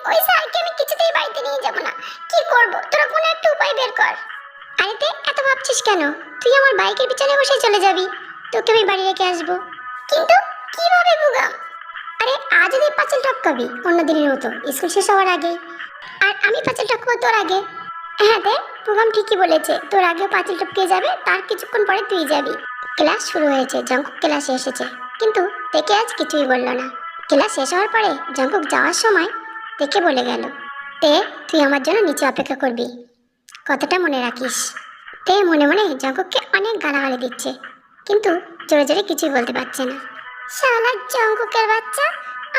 ওই স্যারকে আমি কিছুতেই বাড়িতে নিয়ে যাব না। কি করব, তোরা কোনো একটা উপায় বের কর। আরে তে এত ভাবছিস কেন? তুই আমার বাইকের পিছনে বসে চলে যাবি, তোকে আমি বাড়ি রেখে আসবো। কিন্তু কিভাবে বুগাম? আরে আজ যদি পাঁচিল টপকাবি অন্য দিনের মতো স্কুল শেষ হওয়ার আগে, আর আমি পাঁচিল টপকাবো তোর আগে। হ্যাঁ দে, প্রোগ্রাম ঠিকই বলেছে, তোর আগেও পাঁচিল টপকে যাবে, তার কিছুক্ষণ পরে তুই যাবি। ক্লাস শুরু হয়েছে, জঙ্কুক ক্লাসে এসেছে, কিন্তু তেকে আজ কিছুই বলল না। ক্লাস শেষ হওয়ার পরে জঙ্কুক যাওয়ার সময় তেকে বলে গেল, তে তুই আমার জন্য নিচে অপেক্ষা করবি, কথাটা মনে রাখিস। তে মনে মনে জঙ্কুককে অনেক গালাগালি দিচ্ছে, কিন্তু জোরে জোরে কিছুই বলতে পারছে না। শালা জঙ্কুকের বাচ্চা,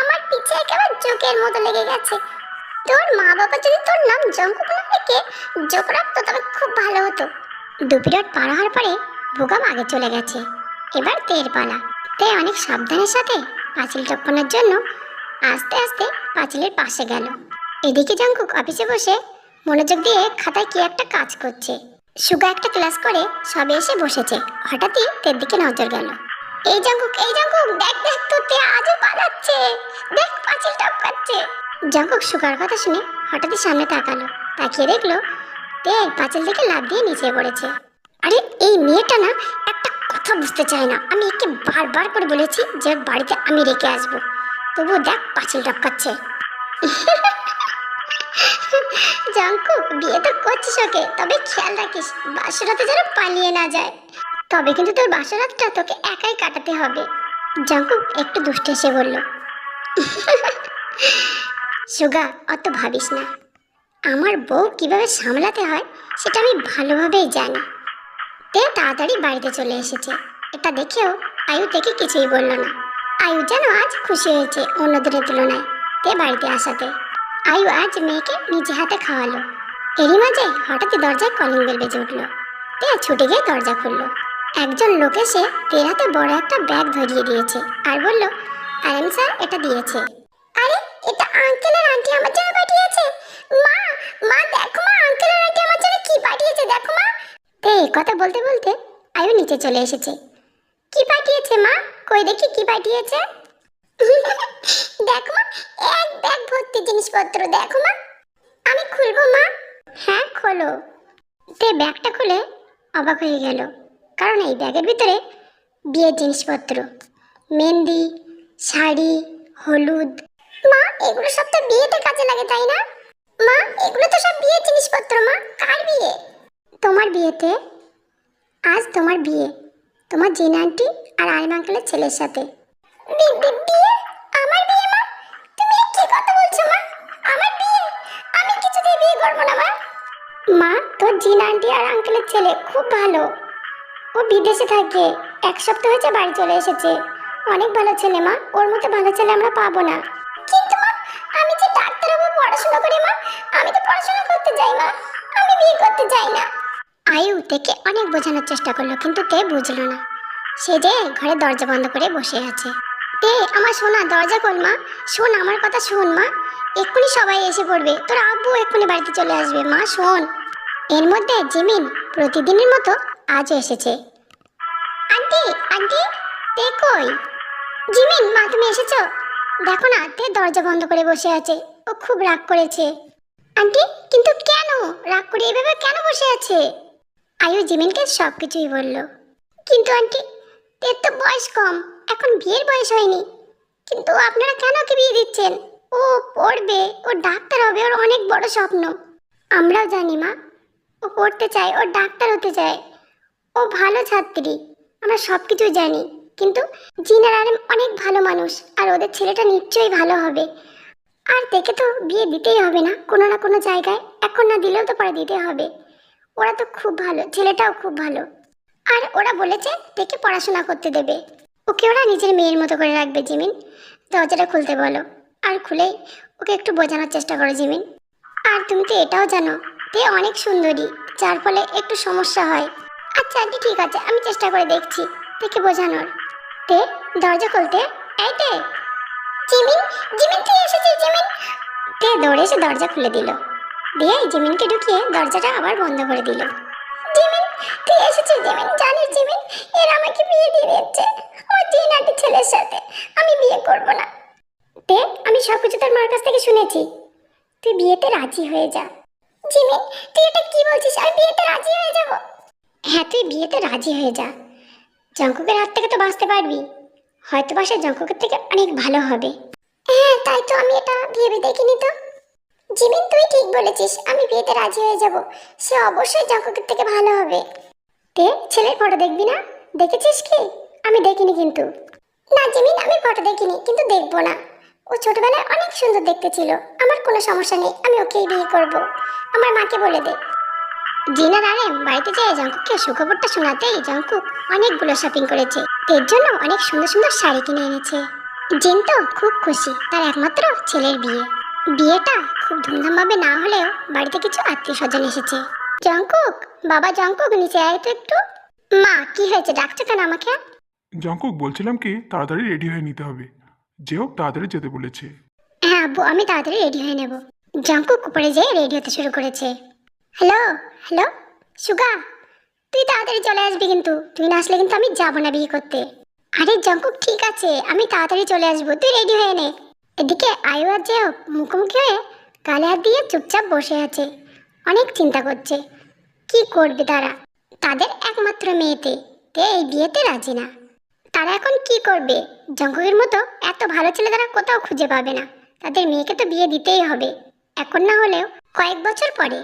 আমার পিছে একেবারে জোকের মতো লেগে গেছে। তোর মা বাবা যদি তোর নাম জঙ্কুক না রেখে জোক রাখতো তবে খুব ভালো হতো। 2 পিরিয়ড পার হওয়ার পরে ভুগাম আগে চলে গেছে, এবার তের পালা। তে অনেক সাবধানের সাথে পাঁচিল টপকানোর জন্য আস্তে আস্তে পাঁচিলের পাশে গেল। এদিকে জঙ্কুক অফিসে বসে মনোযোগ দিয়ে খাতায় কি একটা কাজ করছে। সুগা একটা ক্লাস করে সবে এসে বসেছে, হঠাৎই তের দিকে নজর গেল। এই জঙ্কুক, এই জঙ্কুক, দেখ দেখ তো তে আজও পালাচ্ছে, দেখ পাঁচিল টপকাচ্ছে। জঙ্কুক সুগার কথা শুনে হঠাৎই সামনে তাকালো, তাকিয়ে দেখলো তে পাঁচিল থেকে লাফ দিয়ে নিচে পড়েছে। আরে এই মেয়েটা না একটা কথা বুঝতে চায় না, আমি একে বারবার করে বলেছি যে বাড়িতে আমি রেখে আসবো, তবুও দেখ পাঁচিল টপকাচ্ছে। জঙ্কুক বিয়ে তো করছিস ওকে, তবে খেয়াল রাখিস বাসরাতে যেন পালিয়ে না যায়, তবে কিন্তু তোর বাসরাতটা তোকে একাই কাটাতে হবে। জঙ্কুক একটু দুষ্টে এসে বলল, সুগা অত ভাবিস না, আমার বউ কিভাবে সামলাতে হয় সেটা আমি ভালোভাবেই জানি। তে তাড়াতাড়ি বাড়িতে চলে এসেছে, এটা দেখেও আয়ু থেকে কিছুই বলল না। আয়ু যেন আজ খুশি হয়েছে অন্য দিনের তুলনায় তে বাড়িতে আসাতে। আয়ু আজ মেয়েকে নিজে হাতে খাওয়ালো। এরই মাঝে হঠাৎই দরজায় কলিং বেল বেজে উঠলো। তে ছুটে গিয়ে দরজা খুললো। একজন লোক এসে তের হাতে বড় একটা ব্যাগ ধরিয়ে দিয়েছে আর বলল, আরেম স্যার এটা দিয়েছে। আরে এটা আঙ্কেল আর আন্টি আমার জন্য পাঠিয়েছে। মা, মা দেখো মা, আঙ্কেল আর আন্টি আমার জন্য কি পাঠিয়েছে দেখো মা। তে কথা বলতে বলতে আয়ু নিচে চলে এসেছে। কি পাঠিয়েছে মা? কই দেখি কি পাঠিয়েছে। দেখো মা, এক ব্যাগ ভর্তি জিনিসপত্র, দেখো মা। আমি খুলবো মা? হ্যাঁ খোলো। তে ব্যাগটা খুলে অবাক হয়ে গেল, কারণ এই ব্যাগের ভিতরে বিয়ের জিনিসপত্র, মেহেন্দি, শাড়ি, হলুদ। মা এগুলো সব তো বিয়েতে কাজে লাগে তাই না? মা এগুলো তো সব বিয়ের জিনিসপত্র মা। কার বিয়ে? তোমার বিয়েতে। আজ তোমার বিয়ে, তোমার জিন আন্টি আর আরিম আঙ্কেলের ছেলের সাথে। বিয়ে? আমার বিয়ে মা? তুমি কি কথা বলছো মা? আমার বিয়ে? আমি কিছুতেই বিয়ে করবো না মা। মা তোর জিন আন্টি আর আঙ্কেলের ছেলে খুব ভালো, ও বিদেশে থাকে, 1 সপ্তাহ হয়েছে বাড়ি চলে এসেছে। অনেক ভালো ছেলে মা, ওর মতো ভালো ছেলে আমরা পাবো না। কিন্তু মা আমি যে ডাক্তার হবো, পড়াশোনা করি মা, আমি তো পড়াশোনা করতে যাই মা, আমি বিয়ে করতে চাই না। আয়ু তেকে অনেক বোঝানোর চেষ্টা করলো, কিন্তু তে বুঝলো না। সে যে ঘরে দরজা বন্ধ করে বসে আছে। তে আমার সোনা, দরজা খোল মা, শোন আমার কথা শোন মা, এক্ষুনি সবাই এসে পড়বে, তোর আব্বু এক্ষুনি বাড়িতে চলে আসবে মা, শোন। এর মধ্যে জিমিন প্রতিদিনের মতো আজও এসেছে। আন্টি, আন্টি, তে কই? জিমিন মা তুমি এসেছো? দেখো না তে দরজা বন্ধ করে বসে আছে, ও খুব রাগ করেছে। আন্টি কিন্তু কেন রাগ করে এভাবে কেন বসে আছে? আয়ু জিমিনকে সব কিছুই বলল। কিন্তু আন্টি তের তো বয়স কম, এখন বিয়ের বয়স হয়নি, কিন্তু আপনারা কেন ওকে বিয়ে দিচ্ছেন? ও পড়বে, ও ডাক্তার হবে, ওর অনেক বড় স্বপ্ন। আমরাও জানি মা, ও পড়তে চায়, ও ডাক্তার হতে চায়, ও ভালো ছাত্রী, আমরা সব কিছু জানি, কিন্তু জিনার আরেম অনেক ভালো মানুষ, আর ওদের ছেলেটা নিশ্চয়ই ভালো হবে। আর দেখে তো বিয়ে দিতেই হবে না কোনো জায়গায়, এখন না দিলেও তো পরে দিতে হবে। ওরা তো খুব ভালো, ছেলেটাও খুব ভালো, আর ওরা বলেছে দেখে পড়াশোনা করতে দেবে, ওকে ওরা নিজের মেয়ের মতো করে রাখবে। জিমিন দরজাটা খুলতে বলো, আর খুলেই ওকে একটু বোঝানোর চেষ্টা করো জিমিন। আর তুমি তো এটাও জানো তে অনেক সুন্দরী, যার ফলে একটু সমস্যা হয়। আচ্ছা আন্টি ঠিক আছে, আমি চেষ্টা করে দেখছি দেখে বোঝানোর। তে দরজা খুলতে, এই তে, জিমিন, জিমিন তুই এসেছিস জিমিন। তে দৌড়ে এসে দরজা খুলে দিল, দিয়ে জিমিনকে ঢুকিয়ে দরজাটা আবার বন্ধ করে দিল। জিমিন তুই এসেছিস জিমিন, জানিস জিমিন এরা আমাকে বিয়ে দিয়ে দিচ্ছে ওই জিনাটি ছেলের সাথে, আমি বিয়ে করব না। তে আমি সব কিছু তোর মার কাছ থেকে শুনেছি, তুই বিয়েতে রাজি হয়ে যা। জিমিন, তুই এটা কি বলছিস? আমি বিয়েতে রাজি হয়ে যাব? হ্যাঁ, তুই বিয়েতে রাজি হয়ে যা। জঙ্কুকের হাত থেকে তো বাঁচতে পারবি, হয়তো বা সে জঙ্কুকের থেকে অনেক ভালো হবে। হ্যাঁ, তাই তো, আমি এটা ভেবে দেখিনি তো। জিমিন, তুই ঠিক বলেছিস, আমি বিয়েতে রাজি হয়ে যাব। সে অবশ্যই জঙ্কুকের থেকে ভালো হবে। তে ছেলের ফটো দেখবি না? দেখেছিস কি? আমি দেখিনি কিন্তু। না জিমিন, আমি ফটো দেখিনি, কিন্তু দেখবো না। ও ছোটবেলায় অনেক সুন্দর দেখতে ছিল। আমার কোনো সমস্যা নেই, আমি ওকেই বিয়ে করব। আমার মাকে বলে দে। জিনার আরে বাড়িতে যেয়ে জঙ্কুককে সুখবরটা শোনাতেই জঙ্কুক অনেকগুলো শপিং করেছে। এর জন্য অনেক সুন্দর সুন্দর শাড়ি কিনে এনেছে। জিন তো খুব খুশি, তার একমাত্র ছেলের বিয়ে। বিয়েটা খুব ধুমধামভাবে না হলেও বাড়িতে কিছু আত্মীয় স্বজন এসেছে। জঙ্কুক, বাবা জঙ্কুক, নিচে আয় তো একটু। মা, কি হয়েছে, ডাকছো কেন আমাকে? জঙ্কুক, বলছিলাম কি তাড়াতাড়ি রেডি হয়ে নিতে হবে। যে হোক তাড়াতাড়ি যেতে বলেছে। হ্যাঁ আব্বু, আমি তাড়াতাড়ি রেডি হয়ে নেব। জঙ্কুক উপরে যেয়ে রেডি হতে শুরু করেছে। হ্যালো, হ্যালো সুগা, তুই তাড়াতাড়ি চলে আসবি কিন্তু। তুই না আসলে কিন্তু আমি যাবো না বিয়ে করতে। আরে জঙ্কুক, ঠিক আছে, আমি তাড়াতাড়ি চলে আসবো, তুই রেডি হয়ে নে। এদিকে আয়ু আর যেও মুখোমুখি হয়ে গালে হাত দিয়ে চুপচাপ বসে আছে। অনেক চিন্তা করছে কি করবে তারা। তাদের একমাত্র মেয়েতে তে এই বিয়েতে রাজি না। তারা এখন কি করবে? জঙ্কুকের মতো এত ভালো ছেলে তারা কোথাও খুঁজে পাবে না। তাদের মেয়েকে তো বিয়ে দিতেই হবে, এখন না হলেও কয়েক বছর পরে।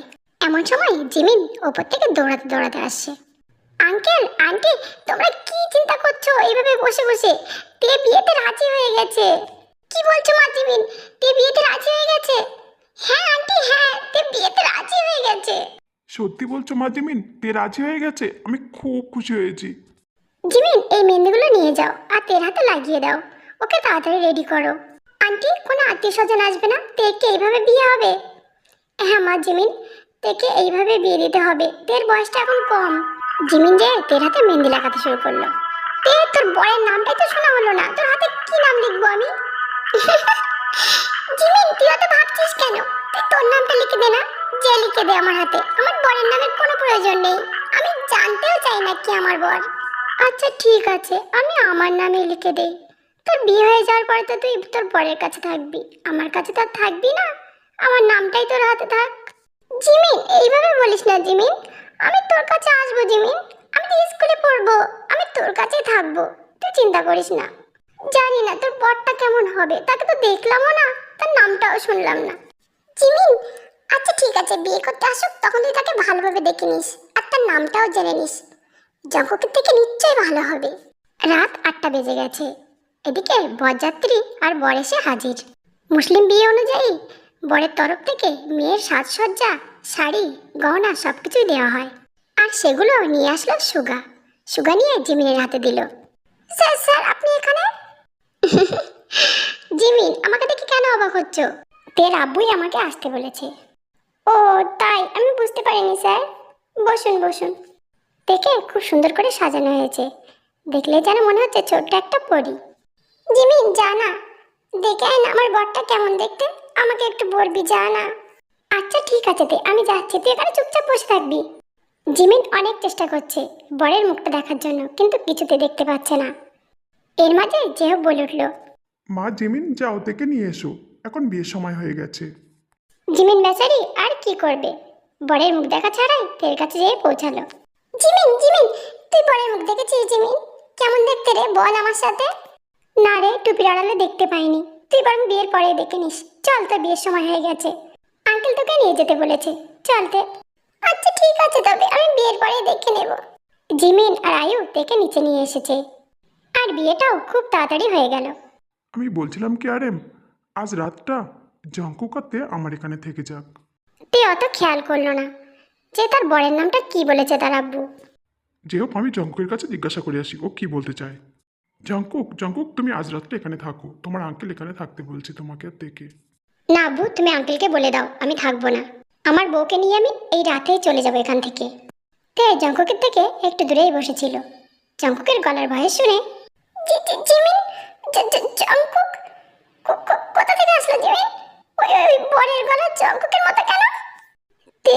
এমন সময় জিমিন ওপর থেকে দৌড়াতে দৌড়াতে আসছে। আঙ্কেল, আন্টি, তোমরা কি চিন্তা করছো এইভাবে বসে বসে? তে বিয়েতে রাজি হয়ে গেছে। কি বলছো মা জিমিন? তে বিয়েতে রাজি হয়ে গেছে? হ্যাঁ আন্টি, হ্যাঁ, তে বিয়েতে রাজি হয়ে গেছে। সত্যি বলছো মাজিমিন, তে রাজি হয়ে গেছে? আমি খুব খুশি হয়েছি। জিমিন, এই মেহেন্দিগুলো নিয়ে যাও আর তের হাতে লাগিয়ে দাও। ওকে তাড়াতাড়ি রেডি করো। আন্টি, কোনো আত্মীয় স্বজন আসবে না? তেকে এইভাবে বিয়ে হবে? হ্যাঁ মা জিমিন, তেকে এইভাবে বিয়ে দিতে হবে। তের বয়সটা এখন কম। জিমিন যে তের হাতে মেহেন্দি লাগাতে শুরু করলো। তে, তোর বরের নামটাই তো শোনা হলো না, তোর হাতে কি নাম লিখবো আমি? জিমিন, তুই অত ভাবছিস কেন? তুই তোর নামটা লিখে দে না। যে লিখে দে আমার হাতে, আমার বরের নামের কোনো প্রয়োজন নেই। আমি জানতেও চাই না কি আমার বর। আচ্ছা ঠিক আছে, আমি আমার নামে লিখে দেই। তোর বিয়ে হয়ে যাওয়ার পরে তো তুই তোর বরের কাছে থাকবি, আমার কাছে তো আর থাকবি না। আমার নামটাই তোর হাতে থাক। জিমিন, এইভাবে বলিস না জিমিন, আমি তোর কাছে আসবো জিমিন। আমি তো স্কুলে পড়বো, আমি তোর কাছেই থাকবো, তুই চিন্তা করিস না। জানি না তোর বরটা কেমন হবে, তাকে তো দেখলামও না, তার নামটাও শুনলাম না। জিমিন, আচ্ছা ঠিক আছে, বিয়ে করতে আসুক তখন তুই তাকে ভালোভাবে দেখে নিস আর তার নামটাও জেনে নিস। জঙ্কুকের থেকে নিশ্চয়ই ভালো হবে। রাত 8টা বেজে গেছে। এদিকে বরযাত্রী আর বর এসে হাজির। মুসলিম বিয়ে অনুযায়ী বরের তরফ থেকে মেয়ের সাজসজ্জা, শাড়ি, গহনা সবকিছুই দেওয়া হয়। আর সেগুলো নিয়ে আসলো সুগা। সুগা নিয়ে জিমিনের হাতে দিল। স্যার, স্যার, আপনি এখানে? জিমিন, আমাকে দেখে কেন অবাক হচ্ছ? তের আব্বুই আমাকে আসতে বলেছে। ও তাই, আমি বুঝতে পারিনি স্যার। বসুন বসুন। দেখে খুব সুন্দর করে সাজানো হয়েছে, দেখলে যেন মনে হচ্ছে ছোট্ট একটা পরী। জিমিন, যা না, দেখে আয় না আমার বরটা কেমন দেখতে, আমাকে একটু বলবি, যা না। আচ্ছা ঠিক আছে তে, আমি যাচ্ছি, তুই এখানে চুপচাপ বসে থাকবি। জিমিন অনেক চেষ্টা করছে বরের মুখটা দেখার জন্য, কিন্তু কিছুতে দেখতে পাচ্ছে না। এর মাঝে যেও বলে উঠল। মা জিমিন, যাও থেকে নিয়ে এসো, এখন বিয়ের সময় হয়ে গেছে। জিমিন বেচারি আর কি করবে, বরের মুখ দেখা ছাড়াই তের কাছে যেয়ে পৌঁছালো। জিমিন, জিমিন, তুই বরের মুখ দেখেছিস? জিমিন কেমন দেখতে রে, বল আমার সাথে। না রে, টুপির আড়ালে দেখতে পাইনি, তুই বরং বিয়ের পরে দেখে নিস। চল, তো বিয়ের সময় হয়ে গেছে, আঙ্কেল তোকে নিয়ে যেতে বলেছে, চলতে। আচ্ছা ঠিক আছে, তবে আমি বিয়ের পরে দেখে নেব। জিমিন আর আয়ু দেখে নিচে নিয়ে এসেছে, আর বিয়েটাও খুব তাড়াতাড়ি হয়ে গেল। আমি বলছিলাম কি আরেম, আজ রাতটা জঙ্কুক আর তে আমার এখানে থেকে যাক। তুই অত খেয়াল করলো না যে তার বরের নামটা কি বলেছে তার আব্বু। যে হোক, আমি জঙ্কুকের কাছে জিজ্ঞাসা করে আসি ও কি বলতে চায়। জঙ্কুক, জঙ্কুক, তুমি আজ রাতটা এখানে থাকো, তোমার আঙ্কেল এখানে থাকতে বলছে তোমাকে আর তেকে। না আব্বু, তুমি আঙ্কেলকে বলে দাও আমি থাকবো না। আমার বউকে নিয়ে আমি এই রাতেই চলে যাবো এখান থেকে। তে জঙ্কুকের থেকে একটু দূরেই বসেছিল। জঙ্কুকের গলার ভয়েস শুনে জিমিন, জঙ্কুক কোথা থেকে আসলো জিমিন? ওই ওই বরের গলা জঙ্কুকের মতো কেন? তে,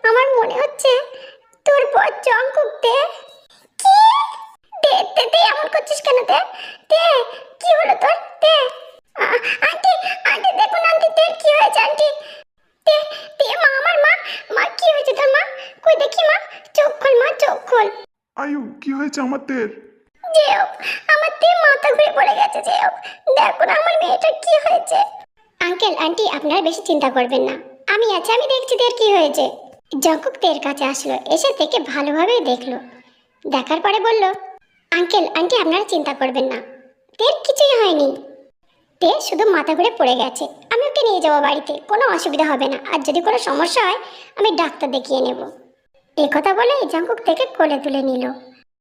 আমার মনে হচ্ছে তোর বর জঙ্কুক। তে কি? তে তে তে এমন করছিস কেন? তে তে কি হলো তোর? তে আন্টি, আন্টি দেখুন আন্টি, তে কি হয়েছে আন্টি? হয়েছে আমার তের? যেও, আমার তে মাথা ঘুরে পড়ে গেছে। যেও, দেখো না আমার মেয়েটার কি হয়েছে। আঙ্কেল আন্টি আপনারা বেশি চিন্তা করবেন না, আমি আছি, আমি দেখছি দের কি হয়েছে। জঙ্কুক তের কাছে আসলো, এসে থেকে ভালোভাবে দেখলো, দেখার পরে বলল, আঙ্কেল আন্টি আপনারা চিন্তা করবেন না, তের কিছুই হয়নি। তে শুধু মাথা ঘুরে পড়ে গেছে, আমি ওকে নিয়ে যাবো বাড়িতে, কোনো অসুবিধা হবে না, আর যদি কোনো সমস্যা হয় আমি ডাক্তার দেখিয়ে নেব। এই কথা বলে জঙ্কুক থেকে কোলে তুলে নিল।